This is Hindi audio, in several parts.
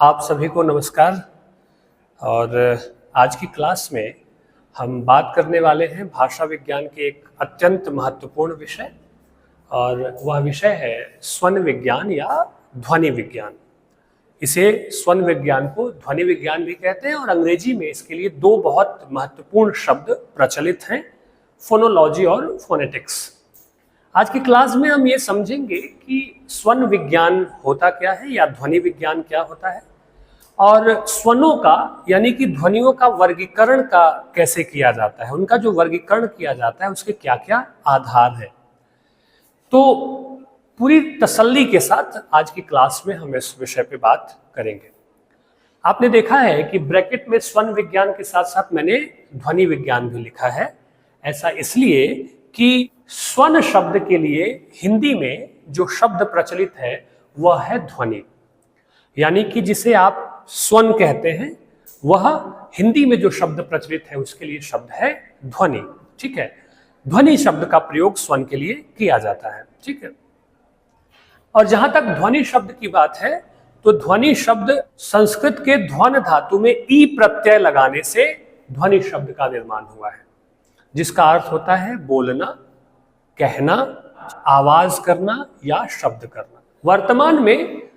आप सभी को नमस्कार। और आज की क्लास में हम बात करने वाले हैं भाषा विज्ञान के एक अत्यंत महत्वपूर्ण विषय, और वह विषय है स्वन विज्ञान या ध्वनि विज्ञान। इसे स्वन विज्ञान को ध्वनि विज्ञान भी कहते हैं, और अंग्रेजी में इसके लिए दो बहुत महत्वपूर्ण शब्द प्रचलित हैं, फोनोलॉजी और फोनेटिक्स। आज की क्लास में हम ये समझेंगे कि स्वन विज्ञान होता क्या है या ध्वनि विज्ञान क्या होता है, और स्वनों का यानी कि ध्वनियों का वर्गीकरण का कैसे किया जाता है, उनका जो वर्गीकरण किया जाता है उसके क्या क्या आधार है। तो पूरी तसल्ली के साथ आज की क्लास में हम इस विषय पे बात करेंगे। आपने देखा है कि ब्रैकेट में स्वन विज्ञान के साथ साथ मैंने ध्वनि विज्ञान भी लिखा है। ऐसा इसलिए कि स्वन शब्द के लिए हिंदी में जो शब्द प्रचलित है वह है ध्वनि, यानी कि जिसे आप स्वन कहते हैं वह हिंदी में जो शब्द प्रचलित है उसके लिए शब्द है ध्वनि। ठीक है, ध्वनि शब्द का प्रयोग स्वन के लिए किया जाता है। ठीक है, और जहां तक ध्वनि शब्द की बात है तो ध्वनि शब्द संस्कृत के ध्वन धातु में ई प्रत्यय लगाने से ध्वनि शब्द का निर्माण हुआ है, जिसका अर्थ होता है बोलना, कहना, आवाज करना या शब्द करना। वर्तमान में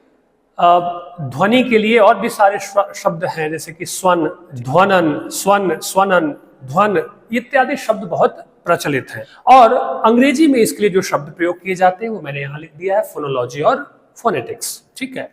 ध्वनि के लिए और भी सारे शब्द हैं, जैसे कि स्वन, ध्वनन, स्वन, स्वनन, ध्वन इत्यादि शब्द बहुत प्रचलित हैं। और अंग्रेजी में इसके लिए जो शब्द प्रयोग किए जाते हैं वो मैंने यहां लिख दिया है, फोनोलॉजी और फोनेटिक्स। ठीक है,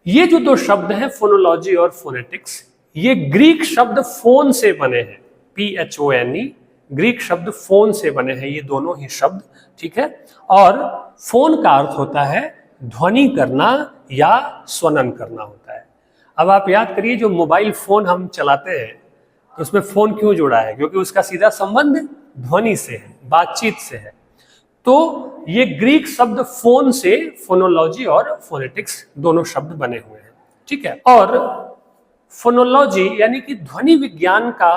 ये जो दो शब्द हैं फोनोलॉजी और फोनेटिक्स, ये ग्रीक शब्द फोन से बने हैं, PHONE, ग्रीक शब्द फोन से बने हैं ये दोनों ही शब्द। ठीक है, और फोन का अर्थ होता है ध्वनि करना या स्वनन करना होता है। अब आप याद करिए, जो मोबाइल फोन हम चलाते हैं तो उसमें फोन क्यों जुड़ा है? क्योंकि उसका सीधा संबंध ध्वनि से है, बातचीत से है। तो ये ग्रीक शब्द फोन से फोनोलॉजी और फोनेटिक्स दोनों शब्द बने हुए हैं। ठीक है, और फोनोलॉजी यानी कि ध्वनि विज्ञान का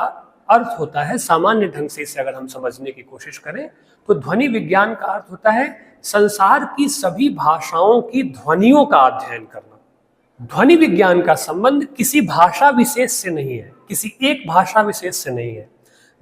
अर्थ होता है, सामान्य ढंग से इसे अगर हम समझने की कोशिश करें तो ध्वनि विज्ञान का अर्थ होता है संसार की सभी भाषाओं की ध्वनियों का अध्ययन करना। ध्वनि विज्ञान का संबंध किसी भाषा विशेष से नहीं है, किसी एक भाषा विशेष से नहीं है।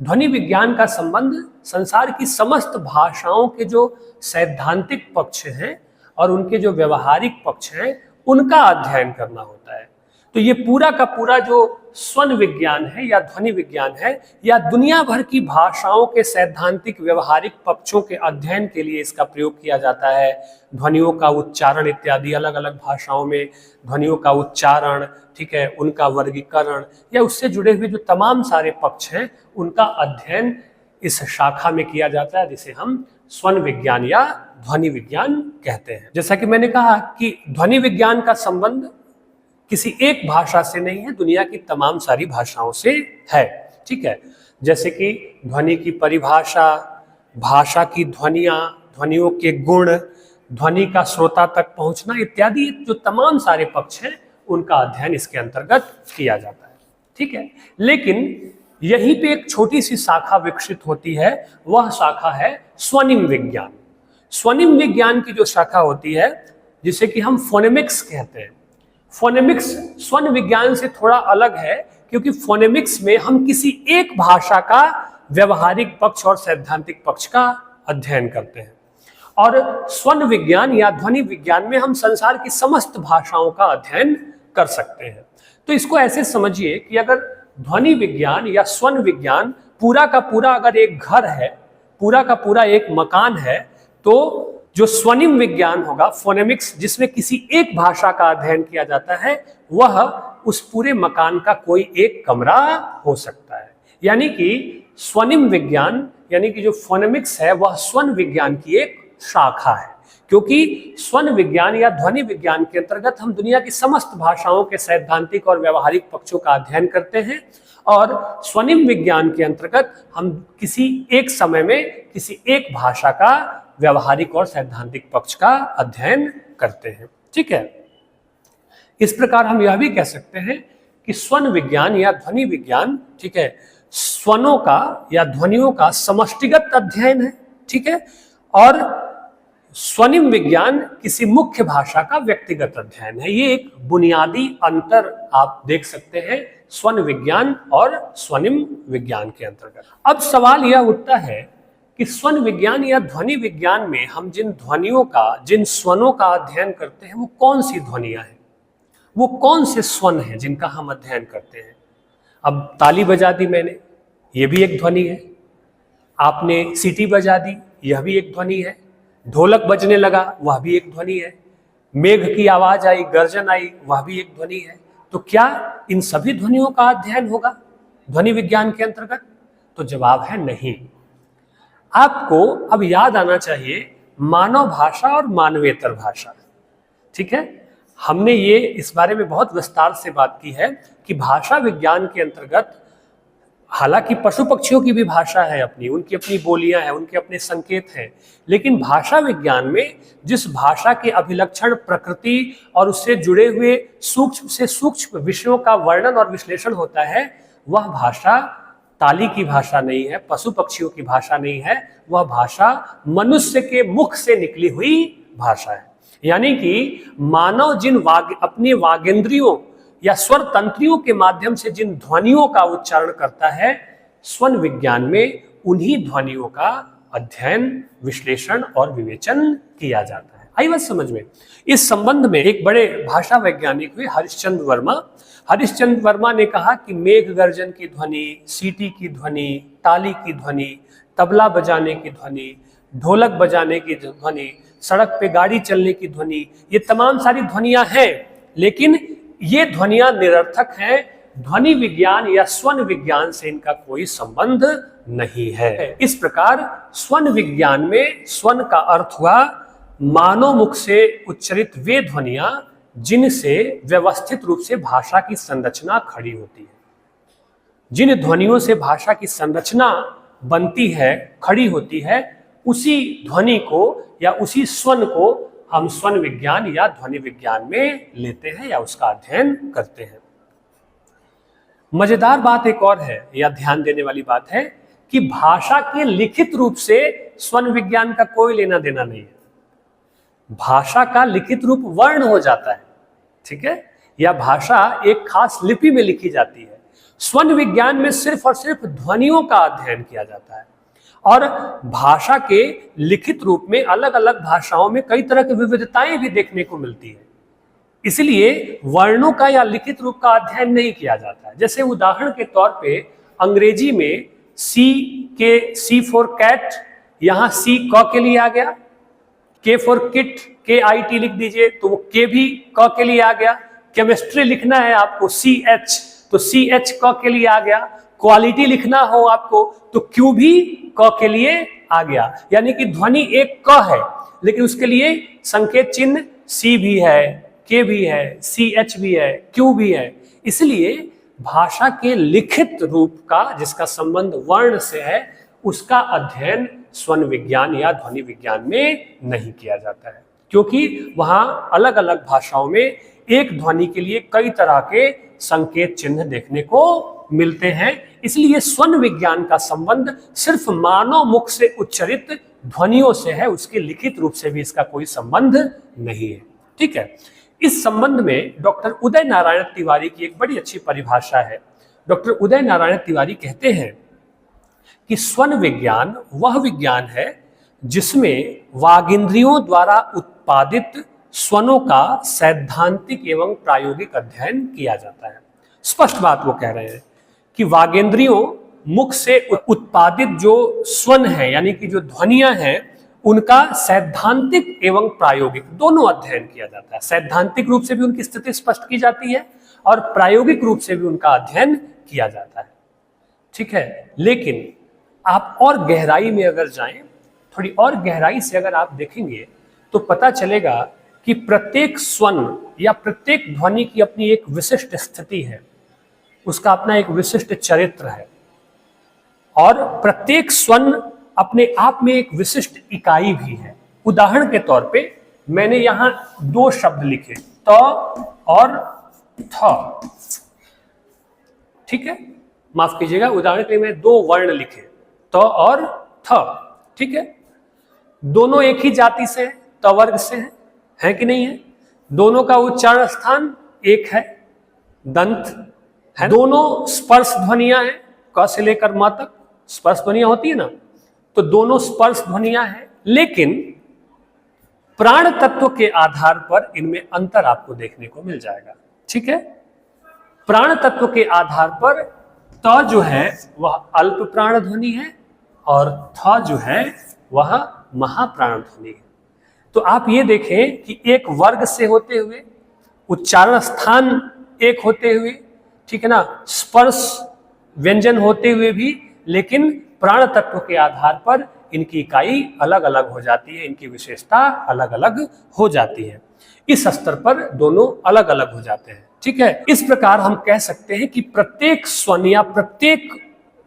ध्वनि विज्ञान का संबंध संसार की समस्त भाषाओं के जो सैद्धांतिक पक्ष हैं और उनके जो व्यवहारिक पक्ष हैं उनका अध्ययन करना होता है। तो ये पूरा का पूरा जो स्वन विज्ञान है या ध्वनि विज्ञान है, या दुनिया भर की भाषाओं के सैद्धांतिक व्यवहारिक पक्षों के अध्ययन के लिए इसका प्रयोग किया जाता है। ध्वनियों का उच्चारण इत्यादि, अलग अलग भाषाओं में ध्वनियों का उच्चारण, ठीक है, उनका वर्गीकरण या उससे जुड़े हुए जो तमाम सारे पक्ष हैं उनका अध्ययन इस शाखा में किया जाता है, जिसे हम स्वन विज्ञान या ध्वनि विज्ञान कहते हैं। जैसा कि मैंने कहा कि ध्वनि विज्ञान का संबंध किसी एक भाषा से नहीं है, दुनिया की तमाम सारी भाषाओं से है। ठीक है, जैसे कि ध्वनि की परिभाषा, भाषा की ध्वनियां, ध्वनियों के गुण, ध्वनि का श्रोता तक पहुंचना इत्यादि जो तमाम सारे पक्ष हैं उनका अध्ययन इसके अंतर्गत किया जाता है। ठीक है, लेकिन यहीं पे एक छोटी सी शाखा विकसित होती है, वह शाखा है स्वनिम विज्ञान। स्वनिम विज्ञान की जो शाखा होती है जिसे कि हम फोनेमिक्स कहते हैं। फोनेमिक्स स्वन विज्ञान से थोड़ा अलग है, क्योंकि फोनेमिक्स में हम किसी एक भाषा का व्यवहारिक पक्ष और सैद्धांतिक पक्ष का अध्ययन करते हैं, और स्वन विज्ञान या ध्वनि विज्ञान में हम संसार की समस्त भाषाओं का अध्ययन कर सकते हैं। तो इसको ऐसे समझिए कि अगर ध्वनि विज्ञान या स्वन विज्ञान पूरा का पूरा अगर एक घर है, पूरा का पूरा एक मकान है, तो जो स्वनिम विज्ञान होगा, फोनेमिक्स, जिसमें किसी एक भाषा का अध्ययन किया जाता है, वह उस पूरे मकान का कोई एक कमरा हो सकता है। यानी कि स्वनिम विज्ञान यानी कि जो फोनेमिक्स है वह स्वन विज्ञान की एक शाखा है, क्योंकि स्वन विज्ञान या ध्वनि विज्ञान के अंतर्गत हम दुनिया की समस्त भाषाओं के सैद्धांतिक और व्यवहारिक पक्षों का अध्ययन करते हैं, और स्वनिम विज्ञान के अंतर्गत हम किसी एक समय में किसी एक भाषा का व्यवहारिक और सैद्धांतिक पक्ष का अध्ययन करते हैं। ठीक है, इस प्रकार हम यह भी कह सकते हैं कि स्वन विज्ञान या ध्वनि विज्ञान, ठीक है, स्वनों का या ध्वनियों का समष्टिगत अध्ययन है। ठीक है, और स्वनिम विज्ञान किसी मुख्य भाषा का व्यक्तिगत अध्ययन है। ये एक बुनियादी अंतर आप देख सकते हैं स्वन विज्ञान और स्वनिम विज्ञान के अंतर्गत। अब सवाल यह उठता है कि स्वन विज्ञान या ध्वनि विज्ञान में हम जिन ध्वनियों का, जिन स्वनों का अध्ययन करते हैं, वो कौन सी ध्वनियां हैं, वो कौन से स्वन हैं जिनका हम अध्ययन करते हैं। अब ताली बजा दी मैंने, ये भी एक ध्वनि है। आपने सीटी बजा दी, यह भी एक ध्वनि है। ढोलक बजने लगा, वह भी एक ध्वनि है। मेघ की आवाज आई, गर्जन आई, वह भी एक ध्वनि है। तो क्या इन सभी ध्वनियों का अध्ययन होगा ध्वनि विज्ञान के अंतर्गत? तो जवाब है नहीं। आपको अब याद आना चाहिए मानव भाषा और मानवेतर भाषा। ठीक है, हमने ये इस बारे में बहुत विस्तार से बात की है कि भाषा विज्ञान के अंतर्गत हालांकि पशु पक्षियों की भी भाषा है अपनी, उनकी अपनी बोलियां हैं, उनके अपने संकेत हैं, लेकिन भाषा विज्ञान में जिस भाषा के अभिलक्षण, प्रकृति और उससे जुड़े हुए सूक्ष्म से सूक्ष्म विषयों का वर्णन और विश्लेषण होता है, वह भाषा ताली की भाषा नहीं है, पशु पक्षियों की भाषा नहीं है, वह भाषा मनुष्य के मुख से निकली हुई भाषा है। यानी कि मानव जिन अपने वागेंद्रियों या स्वर तंत्रियों के माध्यम से जिन ध्वनियों का उच्चारण करता है, स्वन विज्ञान में उन्हीं ध्वनियों का अध्ययन, विश्लेषण और विवेचन किया जाता है। आई बात समझ में? इस संबंध में एक बड़े भाषा वैज्ञानिक हुए हरिश्चंद्र वर्मा। हरिश्चंद्र वर्मा ने कहा कि मेघ गर्जन की ध्वनि, सीटी की ध्वनि, ताली की ध्वनि, तबला बजाने की ध्वनि, ढोलक बजाने की ध्वनि, सड़क पे गाड़ी चलने की ध्वनि, ये तमाम सारी ध्वनियां हैं, लेकिन ये ध्वनियां निरर्थक हैं। ध्वनि विज्ञान या स्वन विज्ञान से इनका कोई संबंध नहीं है। इस प्रकार स्वन विज्ञान में स्वन का अर्थ हुआ मानव मुख से उच्चरित वे ध्वनियां जिनसे व्यवस्थित रूप से भाषा की संरचना खड़ी होती है। जिन ध्वनियों से भाषा की संरचना बनती है, खड़ी होती है, उसी ध्वनि को या उसी स्वन को हम स्वन विज्ञान या ध्वनि विज्ञान में लेते हैं या उसका अध्ययन करते हैं। मजेदार बात एक और है, या ध्यान देने वाली बात है कि भाषा के लिखित रूप से स्वन विज्ञान का कोई लेना देना नहीं है। भाषा का लिखित रूप वर्ण हो जाता है, ठीक है, या भाषा एक खास लिपि में लिखी जाती है। स्वन विज्ञान में सिर्फ और सिर्फ ध्वनियों का अध्ययन किया जाता है। और भाषा के लिखित रूप में अलग अलग भाषाओं में कई तरह की विविधताएं भी देखने को मिलती है, इसलिए वर्णों का या लिखित रूप का अध्ययन नहीं किया जाता है। जैसे उदाहरण के तौर पे अंग्रेजी में सी फॉर कैट, यहां सी क के लिए आ गया। के फॉर किट, KIT लिख दीजिए तो वो के भी क के लिए आ गया। केमिस्ट्री लिखना है आपको CH, तो CH क के लिए आ गया। क्वालिटी लिखना हो आपको तो Q भी क के लिए आ गया। यानी कि ध्वनि एक क है, लेकिन उसके लिए संकेत चिन्ह C भी है, K भी है, CH भी है, Q भी है। इसलिए भाषा के लिखित रूप का जिसका संबंध वर्ण से है, उसका अध्ययन स्वन विज्ञान या ध्वनि विज्ञान में नहीं किया जाता है, क्योंकि वहां अलग अलग भाषाओं में एक ध्वनि के लिए कई तरह के संकेत चिन्ह देखने को मिलते हैं। इसलिए स्वन विज्ञान का संबंध सिर्फ मानव मुख से उच्चरित ध्वनियों से है, उसके लिखित रूप से भी इसका कोई संबंध नहीं है। ठीक है, इस संबंध में डॉक्टर उदय नारायण तिवारी की एक बड़ी अच्छी परिभाषा है। डॉक्टर उदय नारायण तिवारी कहते हैं कि स्वन विज्ञान वह विज्ञान है जिसमें वागिंद्रियों द्वारा उत्पादित स्वनों का सैद्धांतिक एवं प्रायोगिक अध्ययन किया जाता है। स्पष्ट बात वो कह रहे हैं कि वागेंद्रियों मुख से उत्पादित जो स्वन है, यानी कि जो ध्वनियां हैं, उनका सैद्धांतिक एवं प्रायोगिक दोनों अध्ययन किया जाता है। सैद्धांतिक रूप से भी उनकी स्थिति स्पष्ट की जाती है और प्रायोगिक रूप से भी उनका अध्ययन किया जाता है। ठीक है, लेकिन आप और गहराई में अगर जाएं, थोड़ी और गहराई से अगर आप देखेंगे तो पता चलेगा कि प्रत्येक स्वन या प्रत्येक ध्वनि की अपनी एक विशिष्ट स्थिति है, उसका अपना एक विशिष्ट चरित्र है, और प्रत्येक स्वन अपने आप में एक विशिष्ट इकाई भी है। उदाहरण के तौर पे मैंने यहां दो शब्द लिखे, त और थ। ठीक है, माफ कीजिएगा, उदाहरण के लिए मैं दो वर्ण लिखे, त और थ। ठीक है, दोनों एक ही जाति से, त वर्ग से है कि नहीं है? दोनों का उच्चारण स्थान एक है, दंत है। दोनों स्पर्श ध्वनियां हैं, क से लेकर म तक स्पर्श ध्वनियां होती है ना, तो दोनों स्पर्श ध्वनियां हैं, लेकिन प्राण तत्व के आधार पर इनमें अंतर आपको देखने को मिल जाएगा। ठीक है, प्राण तत्व के आधार पर त जो है वह अल्प प्राण ध्वनि है और थ जो है वह महाप्राण ध्वनि है। तो आप ये देखें कि एक वर्ग से होते हुए, उच्चारण स्थान एक होते हुए, ठीक है ना, स्पर्श व्यंजन होते हुए भी, लेकिन प्राण तत्व के आधार पर इनकी इकाई अलग अलग हो जाती है, इनकी विशेषता अलग अलग हो जाती है। इस स्तर पर दोनों अलग अलग हो जाते हैं। ठीक है, इस प्रकार हम कह सकते हैं कि प्रत्येक स्वन या प्रत्येक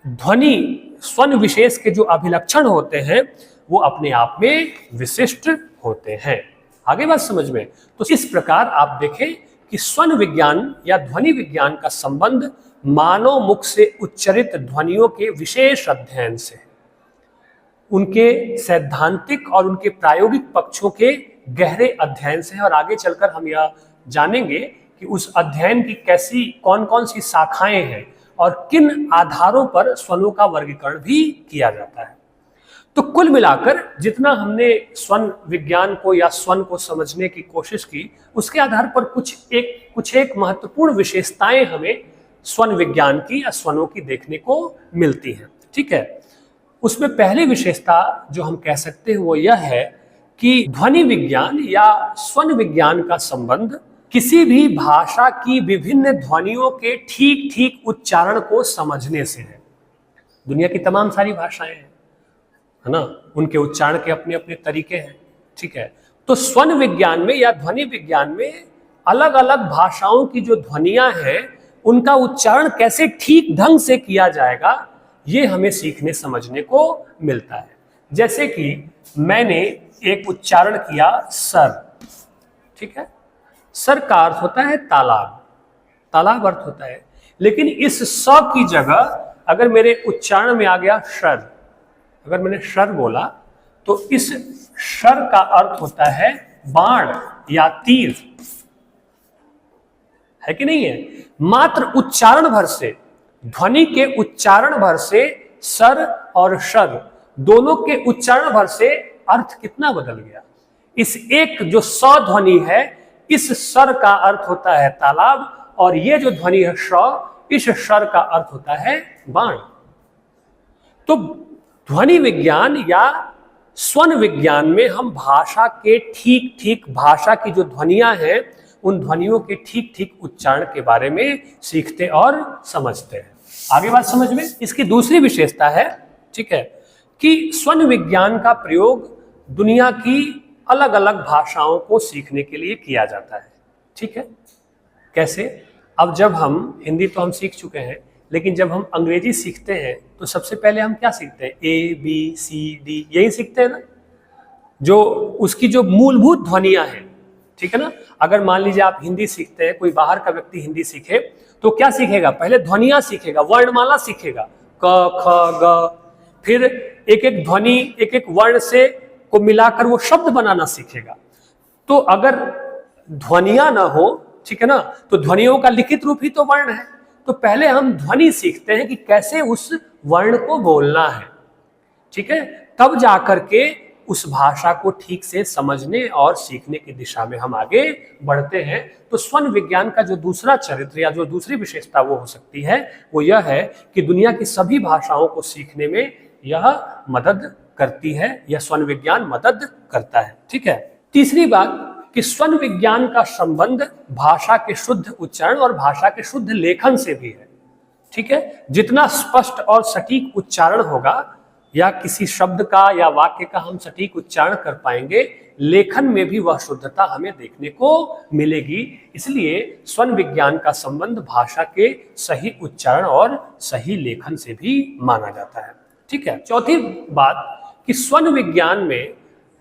ध्वनि स्वन विशेष के जो अभिलक्षण होते हैं वो अपने आप में विशिष्ट होते हैं। आगे बात समझ में? तो इस प्रकार आप देखें कि स्वन विज्ञान या ध्वनि विज्ञान का संबंध मानव मुख से उच्चरित ध्वनियों के विशेष अध्ययन से, उनके सैद्धांतिक और उनके प्रायोगिक पक्षों के गहरे अध्ययन से है। और आगे चलकर हम यह जानेंगे कि उस अध्ययन की कैसी कौन कौन सी शाखाएं हैं और किन आधारों पर स्वनों का वर्गीकरण भी किया जाता है। तो कुल मिलाकर जितना हमने स्वन विज्ञान को या स्वन को समझने की कोशिश की, उसके आधार पर कुछ एक महत्वपूर्ण विशेषताएं हमें स्वन विज्ञान की या स्वनों की देखने को मिलती हैं। ठीक है, उसमें पहली विशेषता जो हम कह सकते हैं वो यह है कि ध्वनि विज्ञान या स्वन विज्ञान का संबंध किसी भी भाषा की विभिन्न ध्वनियों के ठीक ठीक उच्चारण को समझने से है। दुनिया की तमाम सारी भाषाएं हैं, है ना, उनके उच्चारण के अपने अपने तरीके हैं। ठीक है, तो स्वन विज्ञान में या ध्वनि विज्ञान में अलग अलग भाषाओं की जो ध्वनियां हैं उनका उच्चारण कैसे ठीक ढंग से किया जाएगा ये हमें सीखने समझने को मिलता है। जैसे कि मैंने एक उच्चारण किया सर, ठीक है, सर का अर्थ होता है तालाब, तालाब अर्थ होता है, लेकिन इस स की जगह अगर मेरे उच्चारण में आ गया शर, अगर मैंने शर बोला तो इस शर का अर्थ होता है बाण या तीर, है कि नहीं है? मात्र उच्चारण भर से, ध्वनि के उच्चारण भर से सर और शर दोनों के उच्चारण भर से अर्थ कितना बदल गया। इस एक जो स ध्वनि है, इस सर का अर्थ होता है तालाब, और ये जो ध्वनि है श, इस शर का अर्थ होता है बाण। तो ध्वनि विज्ञान या स्वन विज्ञान में हम भाषा के ठीक ठीक, भाषा की जो ध्वनियां हैं उन ध्वनियों के ठीक ठीक उच्चारण के बारे में सीखते और समझते हैं। आगे बात समझ में? इसकी दूसरी विशेषता है, ठीक है, कि स्वन विज्ञान का प्रयोग दुनिया की अलग अलग भाषाओं को सीखने के लिए किया जाता है। ठीक है, कैसे? अब जब हम हिंदी तो हम सीख चुके हैं, लेकिन जब हम अंग्रेजी सीखते हैं तो सबसे पहले हम क्या सीखते हैं? ABCD यही सीखते हैं ना, जो उसकी जो मूलभूत ध्वनियां हैं। ठीक है ना, अगर मान लीजिए आप हिंदी सीखते हैं, कोई बाहर का व्यक्ति हिंदी सीखे तो क्या सीखेगा? पहले ध्वनियां सीखेगा, वर्णमाला सीखेगा, क ख ग, फिर एक एक ध्वनि एक एक वर्ण से को मिलाकर वो शब्द बनाना सीखेगा। तो अगर ध्वनियां ना हो, ठीक है ना, तो ध्वनियों का लिखित रूप ही तो वर्ण है। तो पहले हम ध्वनि सीखते हैं कि कैसे उस वर्ण को बोलना है, ठीक है, तब जाकर के उस भाषा को ठीक से समझने और सीखने की दिशा में हम आगे बढ़ते हैं। तो स्वन विज्ञान का जो दूसरा चरित्र या जो दूसरी विशेषता वो हो सकती है वो यह है कि दुनिया की सभी भाषाओं को सीखने में यह मदद करती है, यह स्वन विज्ञान मदद करता है। ठीक है, तीसरी बात कि स्वन विज्ञान का संबंध भाषा के शुद्ध उच्चारण और भाषा के शुद्ध लेखन से भी है। ठीक है, जितना स्पष्ट और सटीक उच्चारण होगा या किसी शब्द का या वाक्य का हम सटीक उच्चारण कर पाएंगे, लेखन में भी वह शुद्धता हमें देखने को मिलेगी। इसलिए स्वन विज्ञान का संबंध भाषा के सही उच्चारण और सही लेखन से भी माना जाता है। ठीक है, चौथी बात कि स्वन विज्ञान में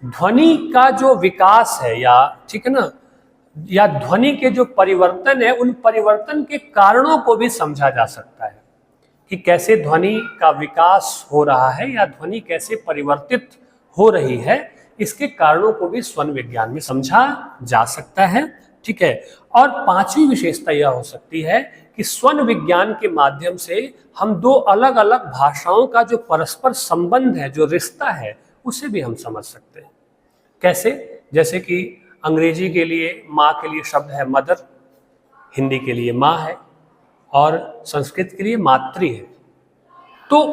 ध्वनि का जो विकास है या, ठीक है ना, या ध्वनि के जो परिवर्तन है, उन परिवर्तन के कारणों को भी समझा जा सकता है कि कैसे ध्वनि का विकास हो रहा है या ध्वनि कैसे परिवर्तित हो रही है, इसके कारणों को भी स्वन विज्ञान में समझा जा सकता है। ठीक है, और पांचवी विशेषता यह हो सकती है कि स्वन विज्ञान के माध्यम से हम दो अलग अलग भाषाओं का जो परस्पर संबंध है, जो रिश्ता है, उसे भी हम समझ सकते हैं। कैसे? जैसे कि अंग्रेजी के लिए माँ के लिए शब्द है मदर, हिंदी के लिए माँ है, और संस्कृत के लिए मातृ है। तो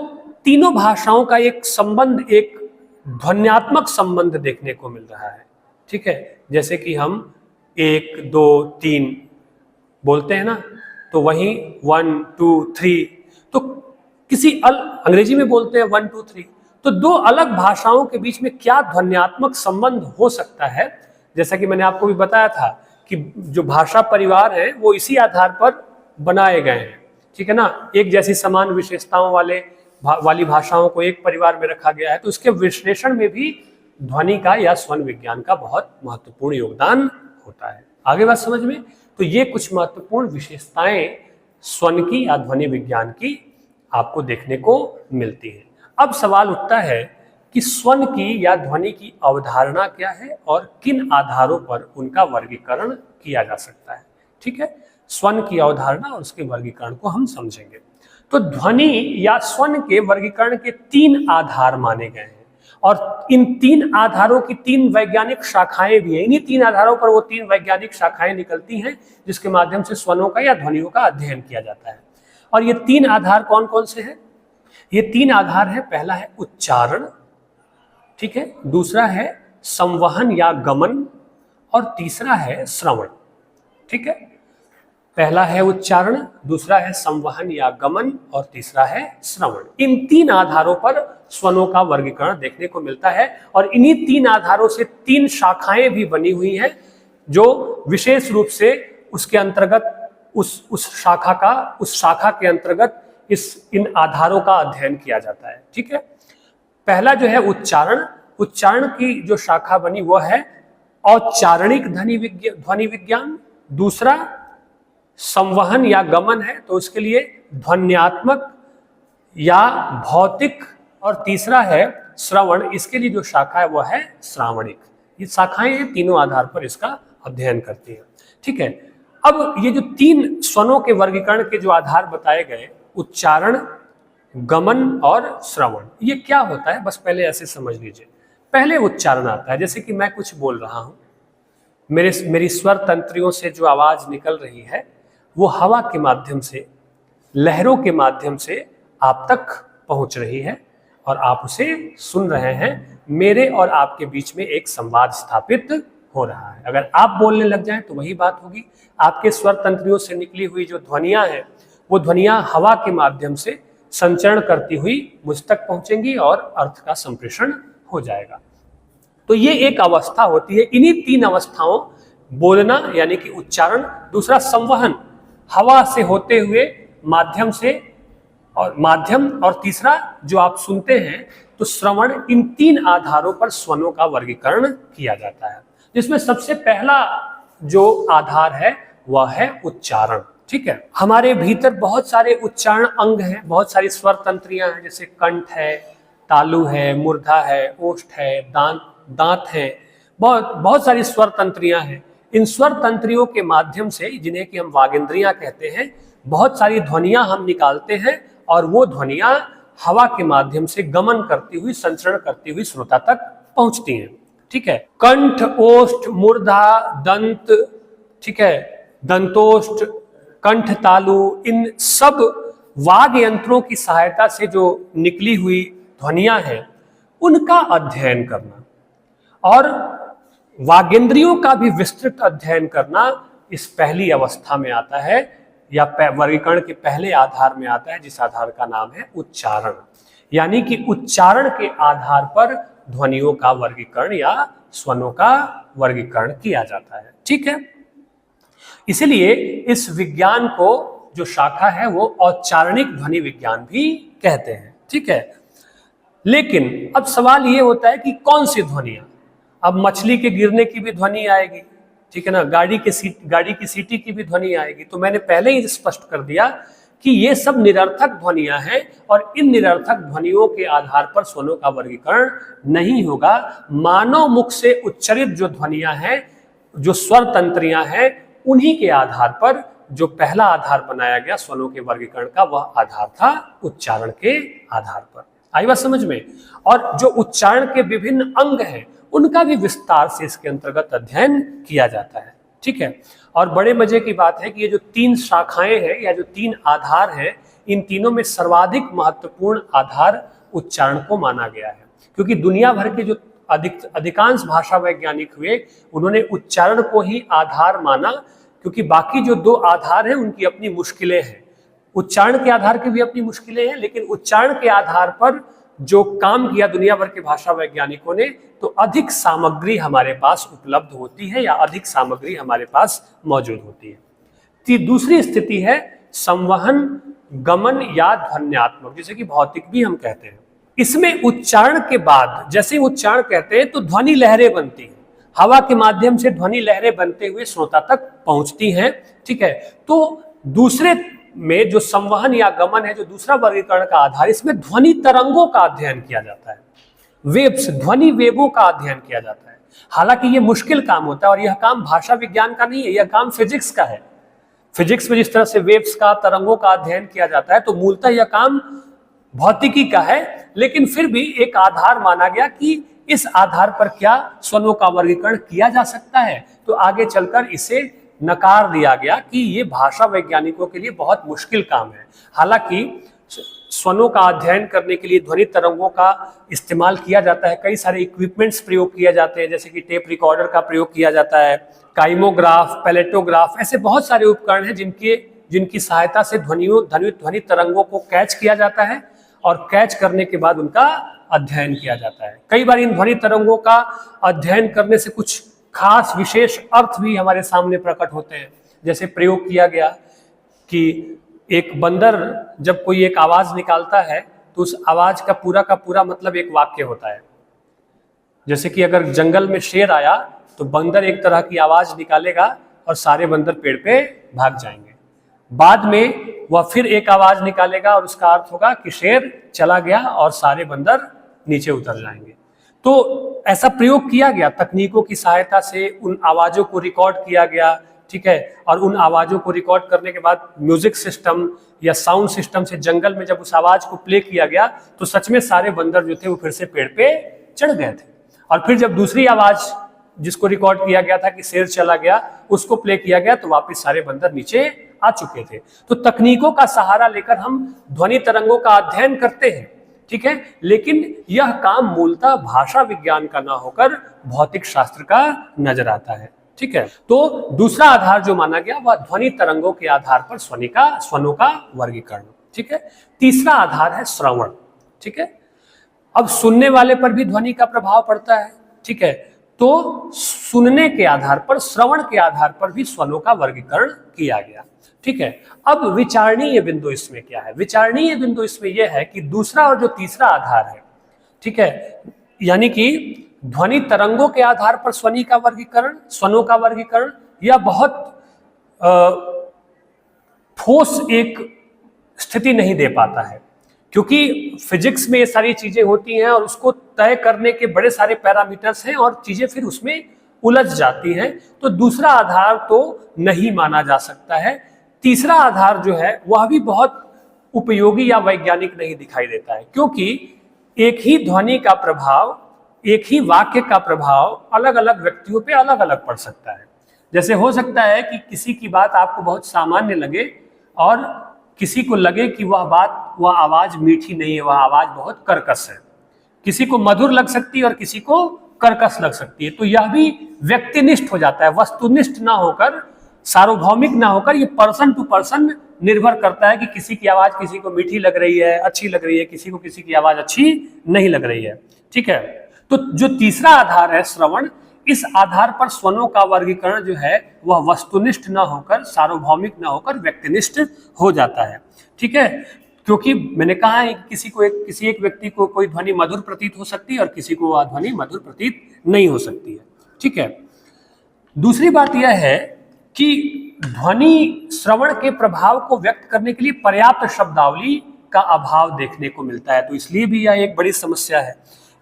तीनों भाषाओं का एक संबंध, एक ध्वन्यात्मक संबंध देखने को मिल रहा है। ठीक है, जैसे कि हम 1 2 3 बोलते हैं ना, तो वहीं 1 2 3, तो किसी अंग्रेजी में बोलते हैं 1 2 3, तो दो अलग भाषाओं के बीच में क्या ध्वन्यात्मक संबंध हो सकता है। जैसा कि मैंने आपको भी बताया था कि जो भाषा परिवार है वो इसी आधार पर बनाए गए हैं। ठीक है ना, एक जैसी समान विशेषताओं वाली भाषाओं को एक परिवार में रखा गया है, तो उसके विश्लेषण में भी ध्वनि का या स्वन विज्ञान का बहुत महत्वपूर्ण योगदान होता है। आगे बात समझ में? तो ये कुछ महत्वपूर्ण विशेषताएं स्वन की या ध्वनि विज्ञान की आपको देखने को मिलती है। अब सवाल उठता है कि स्वन की या ध्वनि की अवधारणा क्या है और किन आधारों पर उनका वर्गीकरण किया जा सकता है। ठीक है, स्वन की अवधारणा और उसके वर्गीकरण को हम समझेंगे। तो ध्वनि या स्वन के वर्गीकरण के 3 आधार माने गए हैं, और इन 3 आधारों की 3 वैज्ञानिक शाखाएं भी हैं। इन्हीं 3 आधारों पर वो 3 वैज्ञानिक शाखाएं निकलती हैं जिसके माध्यम से स्वनों का या ध्वनियों का अध्ययन किया जाता है। और ये 3 आधार कौन कौन से हैं? ये 3 आधार है, पहला है उच्चारण, ठीक है, दूसरा है संवहन या गमन, और तीसरा है श्रवण। ठीक है, पहला है उच्चारण, दूसरा है संवहन या गमन, और तीसरा है श्रवण। इन 3 आधारों पर स्वनों का वर्गीकरण देखने को मिलता है, और इन्हीं 3 आधारों से 3 शाखाएं भी बनी हुई हैं जो विशेष रूप से उसके अंतर्गत उस शाखा के अंतर्गत इन आधारों का अध्ययन किया जाता है। ठीक है, पहला जो है उच्चारण, उच्चारण की जो शाखा बनी वह है औच्चारणिक ध्वनि विज्ञान, दूसरा संवहन या गमन है तो उसके लिए ध्वन्यात्मक या भौतिक, और तीसरा है श्रवण, इसके लिए जो शाखा है वह है श्रावणिक। ये शाखाएं हैं, तीनों आधार पर इसका अध्ययन करती हैं। ठीक है, अब ये जो 3 स्वनों के वर्गीकरण के जो आधार बताए गए, उच्चारण, गमन और श्रवण, ये क्या होता है बस पहले ऐसे समझ लीजिए। पहले उच्चारण आता है, जैसे कि मैं कुछ बोल रहा हूं, मेरी स्वर तंत्रियों से जो आवाज निकल रही है वो हवा के माध्यम से, लहरों के माध्यम से आप तक पहुंच रही है और आप उसे सुन रहे हैं। मेरे और आपके बीच में एक संवाद स्थापित हो रहा है। अगर आप बोलने लग जाएं तो वही बात होगी, आपके स्वर तंत्रियों से निकली हुई जो ध्वनियां हैं वो ध्वनियां हवा के माध्यम से संचरण करती हुई मुझ तक पहुंचेंगी और अर्थ का संप्रेषण हो जाएगा। तो ये एक अवस्था होती है। इन्हीं 3 अवस्थाओं, बोलना यानी कि उच्चारण, दूसरा संवहन हवा से होते हुए माध्यम और तीसरा जो आप सुनते हैं तो श्रवण, इन 3 आधारों पर स्वनों का वर्गीकरण किया जाता है, जिसमें सबसे पहला जो आधार है वह है उच्चारण। ठीक है, हमारे भीतर बहुत सारे उच्चारण अंग हैं, बहुत सारी स्वर तंत्रियां हैं, जैसे कंठ है, तालु है, मूर्धा है, ओष्ठ है, दांत है, बहुत सारी स्वर तंत्रियां हैं। इन स्वर तंत्रियों के माध्यम से, जिन्हें कि हम वागेंद्रियां कहते हैं, बहुत सारी ध्वनियां हम निकालते हैं और वो ध्वनियां हवा के माध्यम से गमन करती हुई, संचरण करती हुई श्रोता तक पहुंचती हैं। ठीक है, कंठ, ओष्ठ, मूर्धा, दंत, ठीक है, दंतोष्ठ, कंठ तालु, इन सब वाग यंत्रों की सहायता से जो निकली हुई ध्वनियां हैं उनका अध्ययन करना और वागेंद्रियों का भी विस्तृत अध्ययन करना इस पहली अवस्था में आता है, या वर्गीकरण के पहले आधार में आता है, जिस आधार का नाम है उच्चारण। यानी कि उच्चारण के आधार पर ध्वनियों का वर्गीकरण या स्वनों का वर्गीकरण किया जाता है। ठीक है, इसलिए इस विज्ञान को जो शाखा है वो औच्चारणिक ध्वनि विज्ञान भी कहते हैं। ठीक है, लेकिन अब सवाल ये होता है कि कौन सी ध्वनियां? अब मछली के गिरने की भी ध्वनि आएगी, ठीक है ना, गाड़ी की सीटी की भी ध्वनि आएगी। तो मैंने पहले ही स्पष्ट कर दिया कि ये सब निरर्थक ध्वनियां हैं और इन निरर्थक ध्वनियों के आधार पर स्वरों का वर्गीकरण नहीं होगा। मानव मुख से उच्चरित जो ध्वनियां हैं, जो स्वर तंत्रियां हैं, उन्हीं के आधार पर जो पहला आधार बनाया गया स्वरों के वर्गीकरण का, वह आधार था उच्चारण के आधार पर। आई बात समझ में? और जो उच्चारण के विभिन्न अंग हैं उनका भी विस्तार से इसके अंतर्गत अध्ययन किया जाता है। ठीक है, और बड़े मजे की बात है कि ये जो 3 शाखाएं हैं या जो 3 आधार हैं, इन तीनों में सर्वाधिक महत्वपूर्ण आधार उच्चारण को माना गया है, क्योंकि दुनिया भर के जो अधिकांश भाषा वैज्ञानिक हुए उन्होंने उच्चारण को ही आधार माना, क्योंकि बाकी जो 2 आधार हैं उनकी अपनी मुश्किलें हैं। उच्चारण के आधार की भी अपनी मुश्किलें हैं, लेकिन उच्चारण के आधार पर जो काम किया दुनिया भर के भाषा वैज्ञानिकों ने, तो अधिक सामग्री हमारे पास उपलब्ध होती है या अधिक सामग्री हमारे पास मौजूद होती है। दूसरी स्थिति है संवहन, गमन या ध्वन्यात्मक, जिसे कि भौतिक भी हम कहते हैं। इसमें उच्चारण के बाद जैसे उच्चारण कहते हैं तो ध्वनि लहरें बनती हैं, हवा के माध्यम से ध्वनि लहरें बनते हुए श्रोता तक पहुंचती हैं। ठीक है, तो दूसरे में जो संवहन या गमन है, जो दूसरा वर्गीकरण का आधार, इसमें ध्वनि तरंगों का अध्ययन किया जाता है, वेव्स, ध्वनि वेवों का अध्ययन किया जाता है। हालांकि ये मुश्किल काम होता है और यह काम भाषा विज्ञान का नहीं है, यह काम फिजिक्स का है। फिजिक्स में जिस तरह से वेव्स का, तरंगों का अध्ययन किया जाता है, तो मूलतः यह काम भौतिकी का है, लेकिन फिर भी एक आधार माना गया कि इस आधार पर क्या स्वरों का वर्गीकरण किया जा सकता है। तो आगे चलकर इसे नकार दिया गया कि ये भाषा वैज्ञानिकों के लिए बहुत मुश्किल काम है। हालांकि स्वरों का अध्ययन करने के लिए ध्वनि तरंगों का इस्तेमाल किया जाता है, कई सारे इक्विपमेंट्स प्रयोग किए जाते हैं, जैसे कि टेप रिकॉर्डर का प्रयोग किया जाता है, काइमोग्राफ, पैलेटोग्राफ, ऐसे बहुत सारे उपकरण हैं जिनकी सहायता से ध्वनि तरंगों को कैच किया जाता है और कैच करने के बाद उनका अध्ययन किया जाता है। कई बार इन ध्वनि तरंगों का अध्ययन करने से कुछ खास विशेष अर्थ भी हमारे सामने प्रकट होते हैं। जैसे प्रयोग किया गया कि एक बंदर जब कोई एक आवाज निकालता है तो उस आवाज का पूरा मतलब एक वाक्य होता है। जैसे कि अगर जंगल में शेर आया तो बंदर एक तरह की आवाज निकालेगा और सारे बंदर पेड़ पे भाग जाएंगे। बाद में वह फिर एक आवाज निकालेगा और उसका अर्थ होगा कि शेर चला गया और सारे बंदर नीचे उतर जाएंगे। तो ऐसा प्रयोग किया गया, तकनीकों की सहायता से उन आवाजों को रिकॉर्ड किया गया। ठीक है, और उन आवाजों को रिकॉर्ड करने के बाद म्यूजिक सिस्टम या साउंड सिस्टम से जंगल में जब उस आवाज को प्ले किया गया तो सच में सारे बंदर जो थे वो फिर से पेड़ पे चढ़ गए थे। और फिर जब दूसरी आवाज जिसको रिकॉर्ड किया गया था कि शेर चला गया, उसको प्ले किया गया तो वापस सारे बंदर नीचे आ चुके थे। तो तकनीकों का सहारा लेकर हम ध्वनि तरंगों का अध्ययन करते हैं। ठीक है, लेकिन यह काम मूलतः भाषा विज्ञान का ना होकर भौतिक शास्त्र का नजर आता है। ठीक है, तो दूसरा आधार जो माना गया वह ध्वनि तरंगों के आधार पर स्वरों का वर्गीकरण। ठीक है, तीसरा आधार है श्रवण। ठीक है, अब सुनने वाले पर भी ध्वनि का प्रभाव पड़ता है। ठीक है, तो सुनने के आधार पर, श्रवण के आधार पर भी स्वरों का वर्गीकरण किया गया। ठीक है, अब विचारणीय बिंदु इसमें क्या है? विचारणीय बिंदु इसमें यह है कि दूसरा और जो तीसरा आधार है, ठीक है, यानी कि ध्वनि तरंगों के आधार पर स्वरों का वर्गीकरण, यह बहुत ठोस एक स्थिति नहीं दे पाता है, क्योंकि फिजिक्स में ये सारी चीजें होती हैं और उसको तय करने के बड़े सारे पैरामीटर्स हैं और चीजें फिर उसमें उलझ जाती हैं। तो दूसरा आधार तो नहीं माना जा सकता है। तीसरा आधार जो है वह भी बहुत उपयोगी या वैज्ञानिक नहीं दिखाई देता है, क्योंकि एक ही ध्वनि का प्रभाव, एक ही वाक्य का प्रभाव अलग अलग व्यक्तियों पे अलग अलग पड़ सकता है। जैसे हो सकता है कि किसी की बात आपको बहुत सामान्य लगे और किसी को लगे कि वह आवाज मीठी नहीं है, वह आवाज बहुत कर्कश है। किसी को मधुर लग सकती है और किसी को कर्कश लग सकती है। तो यह भी व्यक्तिनिष्ठ हो जाता है, वस्तुनिष्ठ ना होकर, सार्वभौमिक ना होकर, ये पर्सन टू पर्सन निर्भर करता है कि किसी की आवाज किसी को मीठी लग रही है, अच्छी लग रही है, किसी को किसी की आवाज अच्छी नहीं लग रही है। ठीक है, तो जो तीसरा आधार है श्रवण, इस आधार पर स्वरों का वर्गीकरण जो है वह वस्तुनिष्ठ ना होकर, सार्वभौमिक ना होकर व्यक्तिनिष्ठ हो जाता है। ठीक है, क्योंकि मैंने कहा है कि किसी एक व्यक्ति को कोई ध्वनि मधुर प्रतीत हो सकती है और किसी को वह ध्वनि मधुर प्रतीत नहीं हो सकती है। ठीक है, दूसरी बात यह है कि ध्वनि श्रवण के प्रभाव को व्यक्त करने के लिए पर्याप्त शब्दावली का अभाव देखने को मिलता है, तो इसलिए भी यह एक बड़ी समस्या है।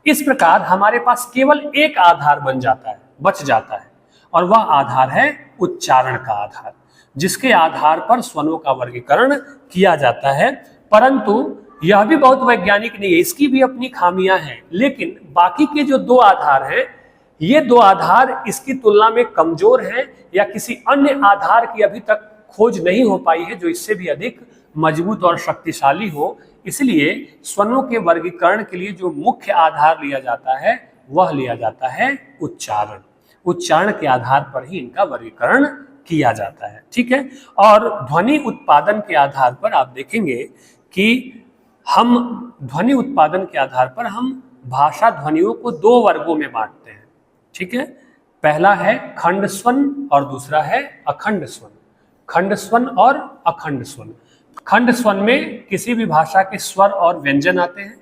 इस प्रकार हमारे पास केवल एक आधार बच जाता है और वह आधार है उच्चारण का आधार, जिसके आधार पर स्वरों का वर्गीकरण किया जाता है। परंतु यह भी बहुत वैज्ञानिक नहीं है, इसकी भी अपनी खामियां हैं। लेकिन बाकी के जो दो आधार हैं, ये दो आधार इसकी तुलना में कमजोर हैं या किसी अन्य आधार की अभी तक खोज नहीं हो पाई है जो इससे भी अधिक मजबूत और शक्तिशाली हो। इसलिए स्वरों के वर्गीकरण के लिए जो मुख्य आधार लिया जाता है वह लिया जाता है उच्चारण। उच्चारण के आधार पर ही इनका वर्गीकरण किया जाता है, ठीक है। और ध्वनि उत्पादन के आधार पर आप देखेंगे कि हम ध्वनि उत्पादन के आधार पर हम भाषा ध्वनियों को दो वर्गों में बांटते हैं, ठीक है। पहला है खंड स्वन और दूसरा है अखंड स्वन। खंड स्वन और अखंड स्वन। खंड स्वन में किसी भी भाषा के स्वर और व्यंजन आते हैं,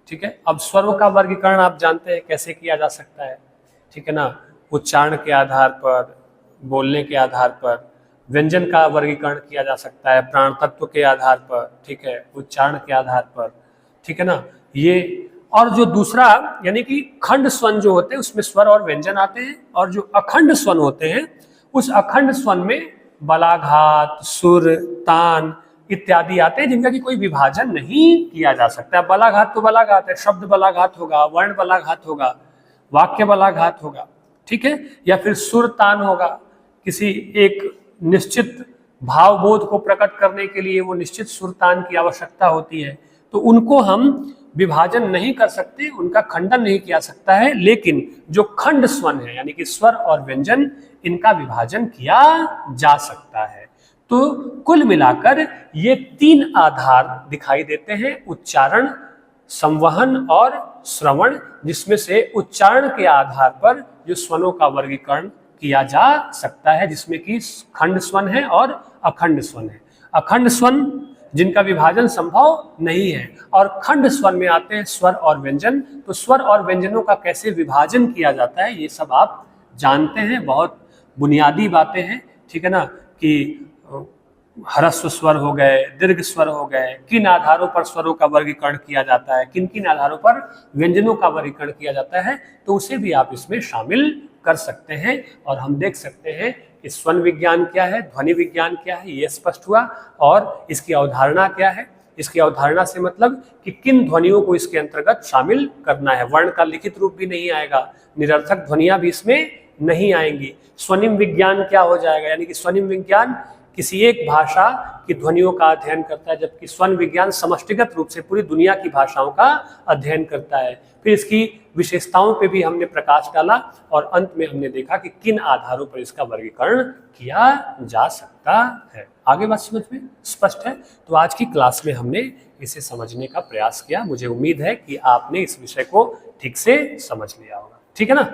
ठीक है। अब स्वरों का वर्गीकरण आप जानते हैं कैसे किया जा सकता है, ठीक है ना। उच्चारण के आधार पर, बोलने के आधार पर व्यंजन का वर्गीकरण किया जा सकता है, प्राण तत्व के आधार पर, ठीक है, उच्चारण के आधार पर, ठीक है ना। ये और जो दूसरा यानी कि खंड स्वन जो होते हैं उसमें स्वर और व्यंजन आते हैं, और जो अखंड स्वन होते हैं उस अखंड स्वन में बलाघात, सुर, तान इत्यादि आते हैं जिनका कि कोई विभाजन नहीं किया जा सकता। बलाघात तो बलाघात है, शब्द बलाघात होगा, वर्ण बलाघात होगा, वाक्य बलाघात होगा, ठीक है। या फिर सुर तान होगा, किसी एक निश्चित भावबोध को प्रकट करने के लिए वो निश्चित सुर तान की आवश्यकता होती है, तो उनको हम विभाजन नहीं कर सकते, उनका खंडन नहीं किया सकता है। लेकिन जो खंड स्वन है यानी कि स्वर और व्यंजन, इनका विभाजन किया जा सकता है। तो कुल मिलाकर ये तीन आधार दिखाई देते हैं, उच्चारण, संवहन और श्रवण, जिसमें से उच्चारण के आधार पर जो स्वरों का वर्गीकरण किया जा सकता है, जिसमें कि खंड स्वन है और अखंड स्वन है। अखंड स्वन जिनका विभाजन संभव नहीं है, और खंड स्वन में आते हैं स्वर और व्यंजन। तो स्वर और व्यंजनों का कैसे विभाजन किया जाता है ये सब आप जानते हैं, बहुत बुनियादी बातें हैं, ठीक है ना। कि ह्रस्व स्वर हो गए, दीर्घ स्वर हो गए, किन आधारों पर स्वरों का वर्गीकरण किया जाता है, किन किन आधारों पर व्यंजनों का वर्गीकरण किया जाता है, तो उसे भी आप इसमें शामिल कर सकते हैं। और हम देख सकते हैं कि स्वन विज्ञान क्या है, ध्वनि विज्ञान क्या है, ये स्पष्ट हुआ। और इसकी अवधारणा क्या है, इसकी अवधारणा से मतलब कि किन ध्वनियों को इसके अंतर्गत शामिल करना है। वर्ण का लिखित रूप भी नहीं आएगा, निरर्थक ध्वनियां भी इसमें नहीं आएंगी। स्वनिम विज्ञान क्या हो जाएगा, यानी कि स्वनिम विज्ञान किसी एक भाषा की ध्वनियों का अध्ययन करता है, जबकि स्वन विज्ञान समष्टिगत रूप से पूरी दुनिया की भाषाओं का अध्ययन करता है। फिर इसकी विशेषताओं पे भी हमने प्रकाश डाला और अंत में हमने देखा कि किन आधारों पर इसका वर्गीकरण किया जा सकता है। आगे बात समझ में स्पष्ट है। तो आज की क्लास में हमने इसे समझने का प्रयास किया। मुझे उम्मीद है कि आपने इस विषय को ठीक से समझ लिया होगा, ठीक है ना।